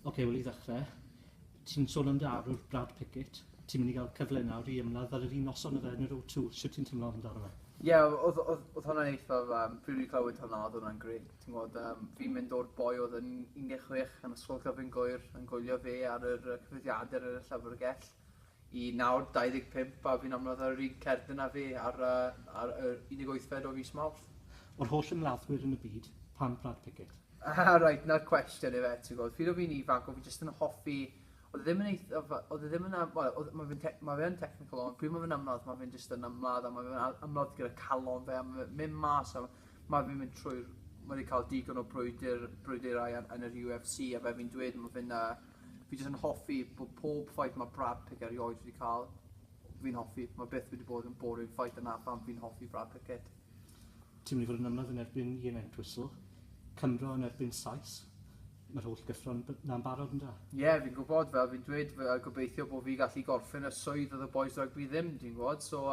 Wel i ddechrau, ti'n sôn am dy arwr Brad Pickett. Ti'n mynd i gael cyfle nawr i ymladd ar yr un noson o fe yn yr O2. Sut ti'n teimlo amdano fe? Ie, oedd hwnna'n eithaf, pryd wedi clywed hwnna, oedd hwnna'n gret. Ti'n gwybod, fi'n mynd o'r boi oedd yn 16 yn ysgol cyfyn Gwyr, yn gwylio fe ar yr cyfyddiadau ar y llyfrgell, i nawr 25, a fi'n amlwg ar yr un cerdyn a fe ar yr 18fed o fis Mawrth. O'r holl ymladdwyr yn y byd, pam Brad Pickett? Right, na'r cwestiwn i fe, ti'n gwybod. Pryd o fi'n ifanc, o fi jyst yn hoffi. Oedd e ddim yn mae fe'n technical ond pryd mae fe'n ymladd, mae fe'n jyst yn ymladd a mae fe'n ymladd gyda calon fe, a mae fe'n mynd mas a mae fe'n mynd trwy'r, mae wedi cael digon o brwydirau yn yr UFC a fe fi'n dweud, fi jyst yn hoffi bod pob ffaith mae Brad Pickett erioed wedi cael, fi'n hoffi, mae byth wedi bod yn boring ffaith yna pam fi'n hoffi Brad Pickett. Ti'n mynd i fod yn ymladd yn erbyn Ian Entwistle, Cymro yn erbyn Sais. Mae'r holl gyffron na'n barod yn da? Ie, fi'n gwybod fel, fi'n dweud gobeithio bod fi gallu gorffen y swydd oedd y boys rygbi ddim, ti'n gwybod. So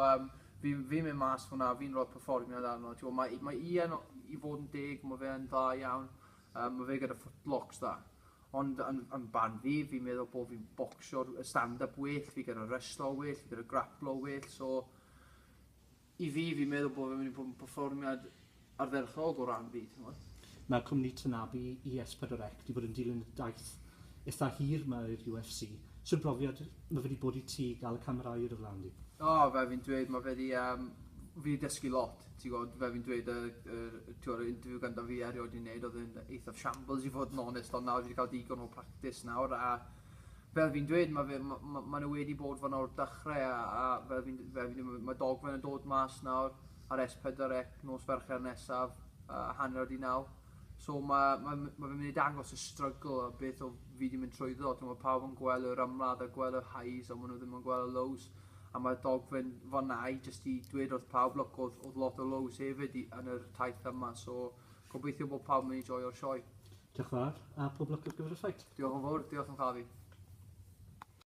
fi'n mynd mas hwnna, fi'n rhoi performiad arno. Mae Ian i fod yn deg, mae fe yn dda iawn, mae fe gyda footlocks da. Ond yn ban fi'n meddwl bod fi'n bocsio'r stand-up well, fi gyda wrestlo well, fi gyda grapplo well. So i fi'n meddwl bod fi'n mynd i bod yn performiad ardderchog o ran fi, ti'n gwybod. Mae'r cwmni Tanabe i S4C wedi bod yn dilyn y daith eitha hir mae'r UFC. So'r brofiad mae wedi bod i ti gael y camerau i'r flaen di? Fe fi'n dweud, mae fe wedi dysgu lot. Ti'n gwybod, fe fi'n dweud, yr interview ganddo fi erioed i wneud, oedd yn eithaf shambles i fod yn onest, ond nawr wedi cael digon o practis nawr. A fel fi'n dweud, mae nhw wedi bod fan o'r dechrau, mae dogfen yn dod mas nawr ar S4C nos Fercher nesaf, hanner di naw. So mae fe'n mynd i dangos y struggle a beth o fi wedi mynd trwyddo. Mae pawb yn gweld yr ymladd a gweld y highs a maen nhw ddim yn gweld y lows. A mae dogfen fan'na i jyst i dweud wrth pawb, look, oedd lot o lows hefyd yn yr taith yma. So gobeithio bod pawb yn mynd i joio'r sioe. Diolch yn fawr, a pob lwc ar gyfer y ffait. Diolch yn fawr, diolch yn cael fi.